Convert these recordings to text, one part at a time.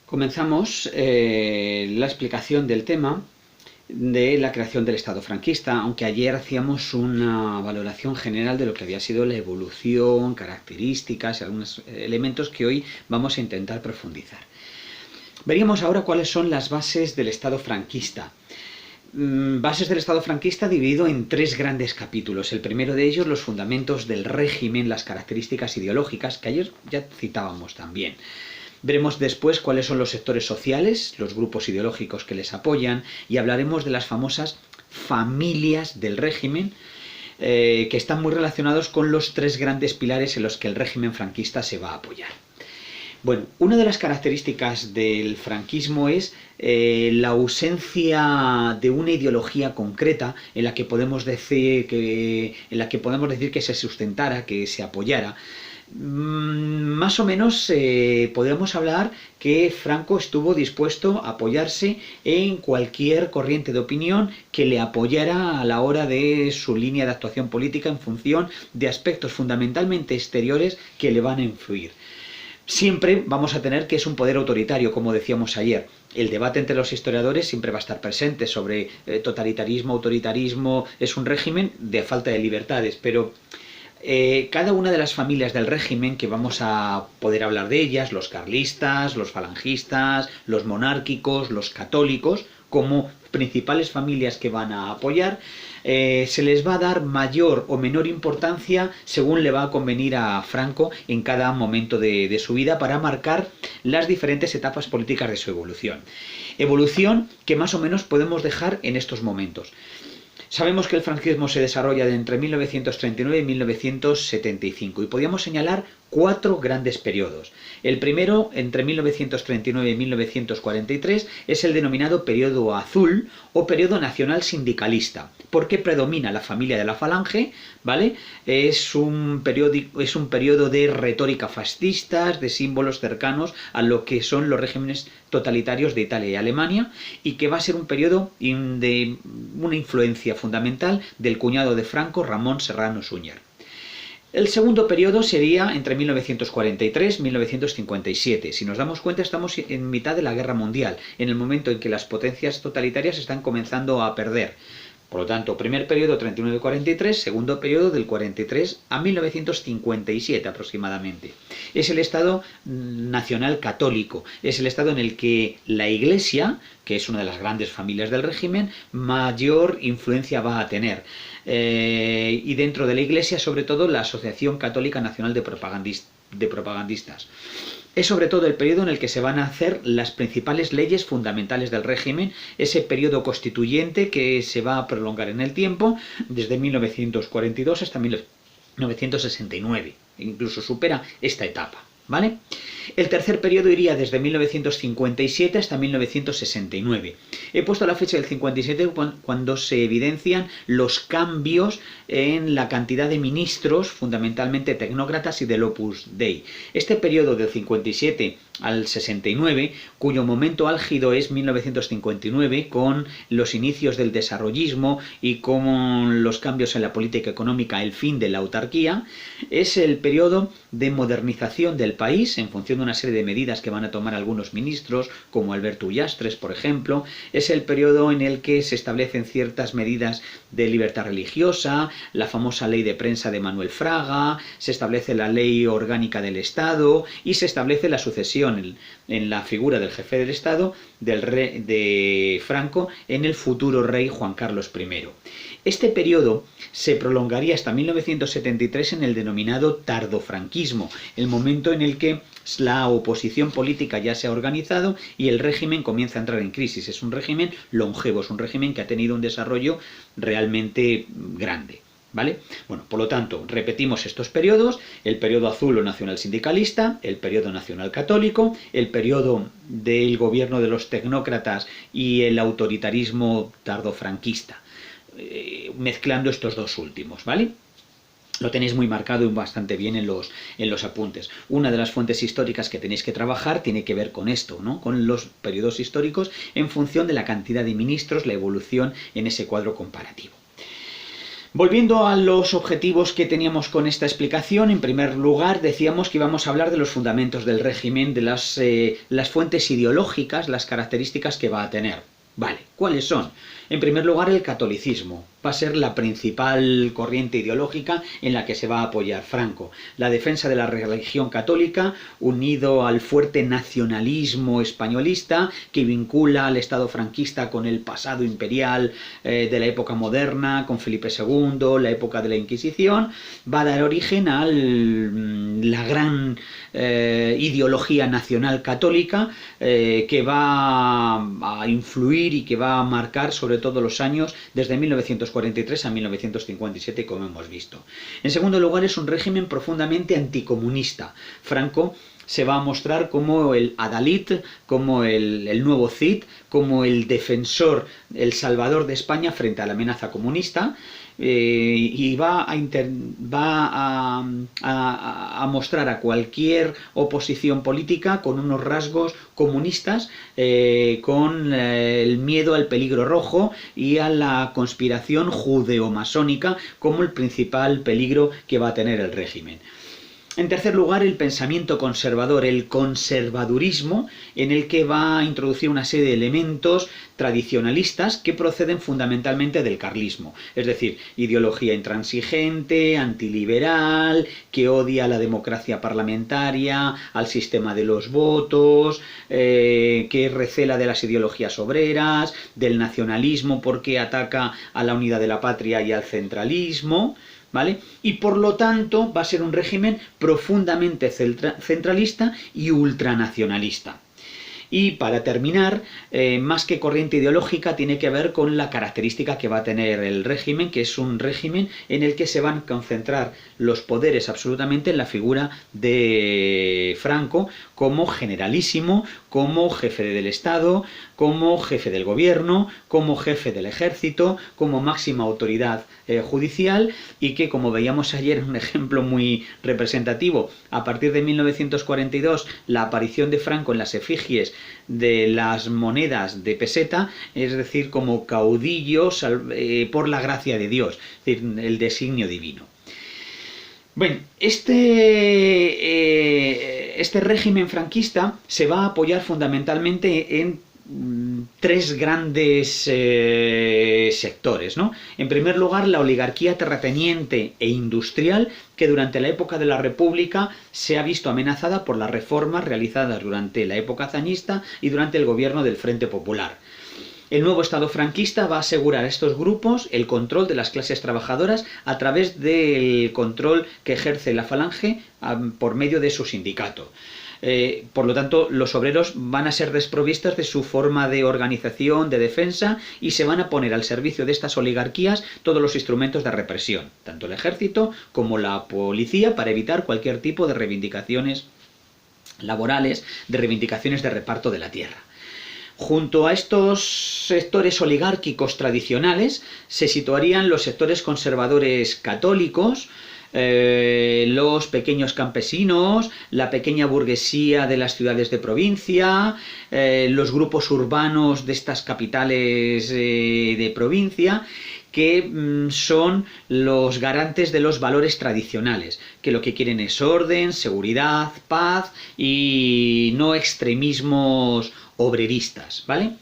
Comenzamos la explicación del tema de la creación del Estado franquista, aunque ayer hacíamos una valoración general de lo que había sido la evolución, características y algunos elementos que hoy vamos a intentar profundizar. Veríamos ahora cuáles son las bases del Estado franquista. Bases del Estado franquista dividido en tres grandes capítulos. El primero de ellos, los fundamentos del régimen, las características ideológicas, que ayer ya citábamos también. Veremos después cuáles son los sectores sociales, los grupos ideológicos que les apoyan, y hablaremos de las famosas familias del régimen, que están muy relacionados con los tres grandes pilares en los que el régimen franquista se va a apoyar. Bueno, una de las características del franquismo es la ausencia de una ideología concreta en la que podemos decir que se sustentara, que se apoyara. Más o menos podemos hablar que Franco estuvo dispuesto a apoyarse en cualquier corriente de opinión que le apoyara a la hora de su línea de actuación política en función de aspectos fundamentalmente exteriores que le van a influir. Siempre vamos a tener que es un poder autoritario, como decíamos ayer. El debate entre los historiadores siempre va a estar presente sobre totalitarismo, autoritarismo, es un régimen de falta de libertades, pero cada una de las familias del régimen, que vamos a poder hablar de ellas, los carlistas, los falangistas, los monárquicos, los católicos, como principales familias que van a apoyar, se les va a dar mayor o menor importancia según le va a convenir a Franco en cada momento de su vida para marcar las diferentes etapas políticas de su evolución. Evolución que más o menos podemos dejar en estos momentos. Sabemos que el franquismo se desarrolla de entre 1939 y 1975 y podríamos señalar cuatro grandes periodos. El primero, entre 1939 y 1943, es el denominado periodo azul o periodo nacional sindicalista, porque predomina la familia de la Falange, ¿vale? Es un periodo de retórica fascistas, de símbolos cercanos a lo que son los regímenes totalitarios de Italia y Alemania, y que va a ser un periodo de una influencia fundamental del cuñado de Franco, Ramón Serrano Suñer. El segundo periodo sería entre 1943 y 1957. Si nos damos cuenta, estamos en mitad de la Guerra Mundial, en el momento en que las potencias totalitarias están comenzando a perder. Por lo tanto, primer periodo 39-43, segundo periodo del 43 a 1957 aproximadamente. Es el Estado nacional católico, es el Estado en el que la Iglesia, que es una de las grandes familias del régimen, mayor influencia va a tener. Y dentro de la Iglesia, sobre todo, la Asociación Católica Nacional de Propagandistas. Es sobre todo el periodo en el que se van a hacer las principales leyes fundamentales del régimen, ese periodo constituyente que se va a prolongar en el tiempo, desde 1942 hasta 1969, incluso supera esta etapa, ¿vale? El tercer periodo iría desde 1957 hasta 1969. He puesto la fecha del 57 cuando se evidencian los cambios en la cantidad de ministros, fundamentalmente tecnócratas y del Opus Dei. Este periodo del 57 al 69, cuyo momento álgido es 1959, con los inicios del desarrollismo y con los cambios en la política económica, el fin de la autarquía, es el periodo de modernización del país en función de una serie de medidas que van a tomar algunos ministros, como Alberto Ullastres, por ejemplo. Es el periodo en el que se establecen ciertas medidas de libertad religiosa, la famosa ley de prensa de Manuel Fraga, se establece la ley orgánica del Estado y se establece la sucesión en la figura del jefe del Estado de Franco en el futuro rey Juan Carlos I. Este periodo se prolongaría hasta 1973 en el denominado tardofranquismo, el momento en el que la oposición política ya se ha organizado y el régimen comienza a entrar en crisis. Es un régimen longevo, es un régimen que ha tenido un desarrollo realmente grande, ¿vale? Bueno, por lo tanto, repetimos estos periodos: el periodo azul o nacional sindicalista, el periodo nacional católico, el periodo del gobierno de los tecnócratas y el autoritarismo tardofranquista, mezclando estos dos últimos, ¿vale? Lo tenéis muy marcado y bastante bien en los apuntes. Una de las fuentes históricas que tenéis que trabajar tiene que ver con esto, ¿no? Con los periodos históricos en función de la cantidad de ministros, la evolución en ese cuadro comparativo. Volviendo a los objetivos que teníamos con esta explicación, en primer lugar decíamos que íbamos a hablar de los fundamentos del régimen, de las fuentes ideológicas, las características que va a tener. Vale, ¿cuáles son? En primer lugar, el catolicismo. Va a ser la principal corriente ideológica en la que se va a apoyar Franco. La defensa de la religión católica, unido al fuerte nacionalismo españolista que vincula al Estado franquista con el pasado imperial de la época moderna, con Felipe II, la época de la Inquisición, va a dar origen a la gran ideología nacional católica que va a influir y que va a marcar sobre todo los años desde 1943 a 1957, como hemos visto. En segundo lugar, es un régimen profundamente anticomunista. Franco se va a mostrar como el adalid, como el nuevo Cid, como el defensor, el salvador de España frente a la amenaza comunista, y va a mostrar a cualquier oposición política con unos rasgos comunistas, con el miedo al peligro rojo y a la conspiración judeo-masónica como el principal peligro que va a tener el régimen. En tercer lugar, el pensamiento conservador, el conservadurismo, en el que va a introducir una serie de elementos tradicionalistas que proceden fundamentalmente del carlismo, es decir, ideología intransigente, antiliberal, que odia a la democracia parlamentaria, al sistema de los votos, que recela de las ideologías obreras, del nacionalismo porque ataca a la unidad de la patria y al centralismo, ¿vale? Y por lo tanto va a ser un régimen profundamente centralista y ultranacionalista. Y para terminar, más que corriente ideológica, tiene que ver con la característica que va a tener el régimen, que es un régimen en el que se van a concentrar los poderes absolutamente en la figura de Franco como generalísimo, como jefe del Estado, como jefe del gobierno, como jefe del ejército, como máxima autoridad judicial, y que, como veíamos ayer, un ejemplo muy representativo, a partir de 1942, la aparición de Franco en las efigies de las monedas de peseta, es decir, como caudillo por la gracia de Dios, es decir, el designio divino. Bueno, este régimen franquista se va a apoyar fundamentalmente en tres grandes sectores, ¿no? En primer lugar, la oligarquía terrateniente e industrial, que durante la época de la República se ha visto amenazada por las reformas realizadas durante la época hazañista y durante el gobierno del Frente Popular. El nuevo Estado franquista va a asegurar a estos grupos el control de las clases trabajadoras a través del control que ejerce la Falange por medio de su sindicato. Por lo tanto, los obreros van a ser desprovistos de su forma de organización, de defensa, y se van a poner al servicio de estas oligarquías todos los instrumentos de represión, tanto el ejército como la policía, para evitar cualquier tipo de reivindicaciones laborales, de reivindicaciones de reparto de la tierra. Junto a estos sectores oligárquicos tradicionales se situarían los sectores conservadores católicos, los pequeños campesinos, la pequeña burguesía de las ciudades de provincia, los grupos urbanos de estas capitales de provincia, que son los garantes de los valores tradicionales, que lo que quieren es orden, seguridad, paz y no extremismos obreristas, ¿vale?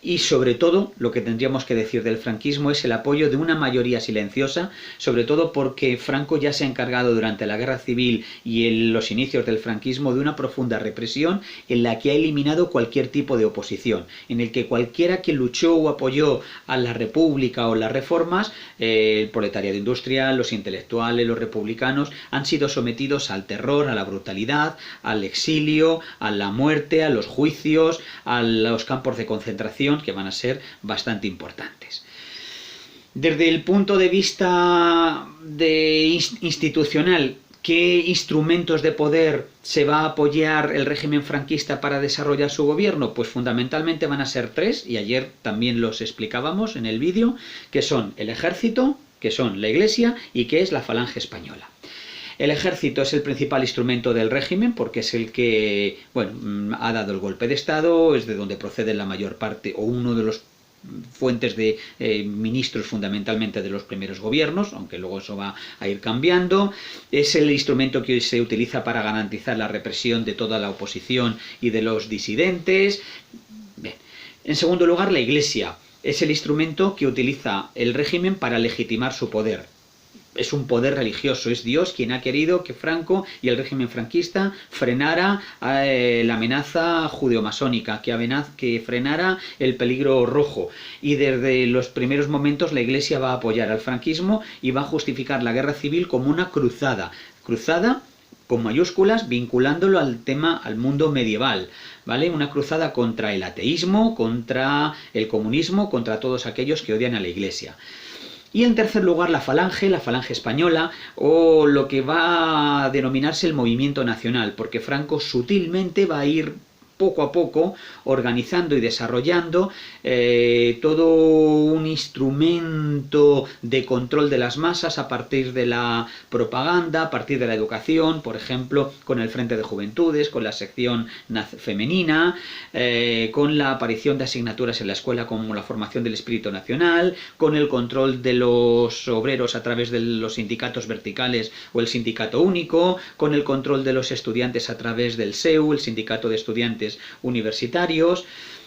Y sobre todo, lo que tendríamos que decir del franquismo es el apoyo de una mayoría silenciosa, sobre todo porque Franco ya se ha encargado durante la Guerra Civil y en los inicios del franquismo de una profunda represión en la que ha eliminado cualquier tipo de oposición, en el que cualquiera que luchó o apoyó a la República o las reformas, el proletariado industrial, los intelectuales, los republicanos, han sido sometidos al terror, a la brutalidad, al exilio, a la muerte, a los juicios, a los campos de concentración, que van a ser bastante importantes. Desde el punto de vista institucional, ¿qué instrumentos de poder se va a apoyar el régimen franquista para desarrollar su gobierno? Pues fundamentalmente van a ser tres, y ayer también los explicábamos en el vídeo, que son el ejército, que son la Iglesia y que es la Falange Española. El ejército es el principal instrumento del régimen porque es el que, bueno, ha dado el golpe de Estado, es de donde procede la mayor parte o uno de los fuentes de ministros fundamentalmente de los primeros gobiernos, aunque luego eso va a ir cambiando. Es el instrumento que hoy se utiliza para garantizar la represión de toda la oposición y de los disidentes. Bien. En segundo lugar, la Iglesia es el instrumento que utiliza el régimen para legitimar su poder. Es un poder religioso, es Dios quien ha querido que Franco y el régimen franquista frenara la amenaza judeomasónica, que frenara el peligro rojo. Y desde los primeros momentos la Iglesia va a apoyar al franquismo y va a justificar la guerra civil como una cruzada. Cruzada con mayúsculas, vinculándolo al mundo medieval, ¿vale? Una cruzada contra el ateísmo, contra el comunismo, contra todos aquellos que odian a la Iglesia. Y en tercer lugar, la falange española, o lo que va a denominarse el movimiento nacional, porque Franco sutilmente va a ir poco a poco organizando y desarrollando todo un instrumento de control de las masas a partir de la propaganda, a partir de la educación, por ejemplo, con el Frente de Juventudes, con la sección femenina, con la aparición de asignaturas en la escuela como la formación del espíritu nacional, con el control de los obreros a través de los sindicatos verticales o el sindicato único, con el control de los estudiantes a través del SEU, el sindicato de estudiantes universitarios.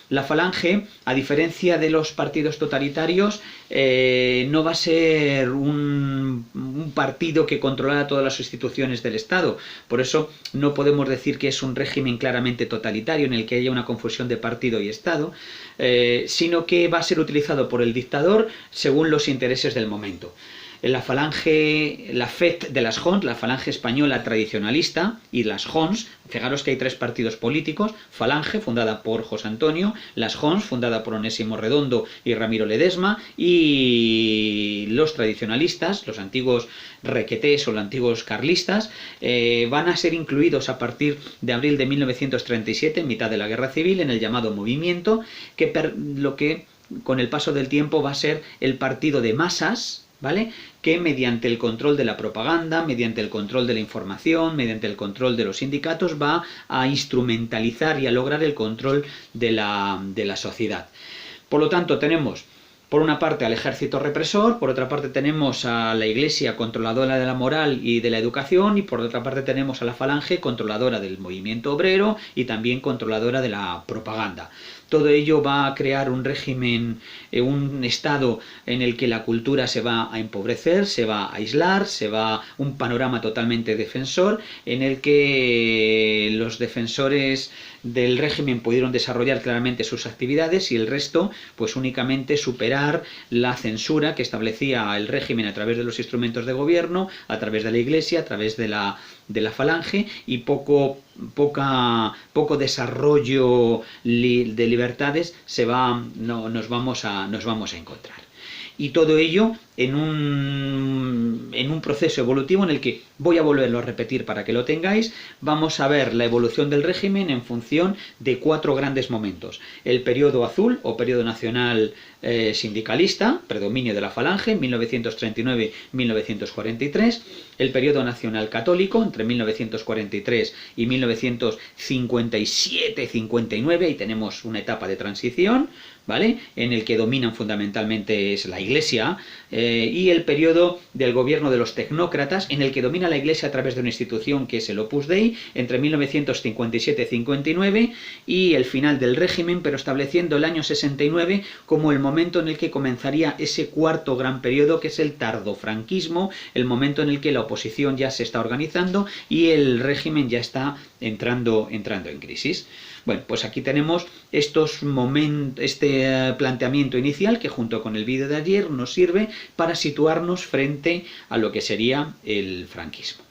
La falange, a diferencia de los partidos totalitarios, no va a ser un partido que controlara todas las instituciones del Estado. Por eso no podemos decir que es un régimen claramente totalitario en el que haya una confusión de partido y Estado, sino que va a ser utilizado por el dictador según los intereses del momento. La falange, la FET de las Jons, la falange española tradicionalista, y las Jons, fijaros que hay tres partidos políticos: Falange, fundada por José Antonio; las Jons, fundada por Onésimo Redondo y Ramiro Ledesma; y los tradicionalistas, los antiguos requetés o los antiguos carlistas, van a ser incluidos a partir de abril de 1937, en mitad de la Guerra Civil, en el llamado movimiento, lo que con el paso del tiempo va a ser el partido de masas, ¿vale? Que mediante el control de la propaganda, mediante el control de la información, mediante el control de los sindicatos, va a instrumentalizar y a lograr el control de la sociedad. Por lo tanto, tenemos por una parte al ejército represor, por otra parte tenemos a la Iglesia controladora de la moral y de la educación, y por otra parte tenemos a la falange controladora del movimiento obrero y también controladora de la propaganda. Todo ello va a crear un régimen, un estado en el que la cultura se va a empobrecer, se va a aislar, un panorama totalmente defensor, en el que los defensores del régimen pudieron desarrollar claramente sus actividades y el resto pues únicamente superar la censura que establecía el régimen a través de los instrumentos de gobierno, a través de la Iglesia, a través de la falange, y poco desarrollo de libertades nos vamos a encontrar. Y todo ello en un proceso evolutivo en el que, voy a volverlo a repetir para que lo tengáis, vamos a ver la evolución del régimen en función de 4 grandes momentos: el periodo azul o periodo nacional sindicalista, predominio de la falange, 1939-1943, el periodo nacional católico entre 1943 y 1957-59, y tenemos una etapa de transición, ¿vale?, en el que dominan fundamentalmente es la Iglesia, y el periodo del gobierno de los tecnócratas, en el que domina la Iglesia a través de una institución que es el Opus Dei, entre 1957-59, y el final del régimen, pero estableciendo el año 69 como el momento en el que comenzaría ese cuarto gran periodo, que es el tardofranquismo, el momento en el que la oposición ya se está organizando y el régimen ya está entrando en crisis. Bueno, pues aquí tenemos este planteamiento inicial que, junto con el vídeo de ayer, nos sirve para situarnos frente a lo que sería el franquismo.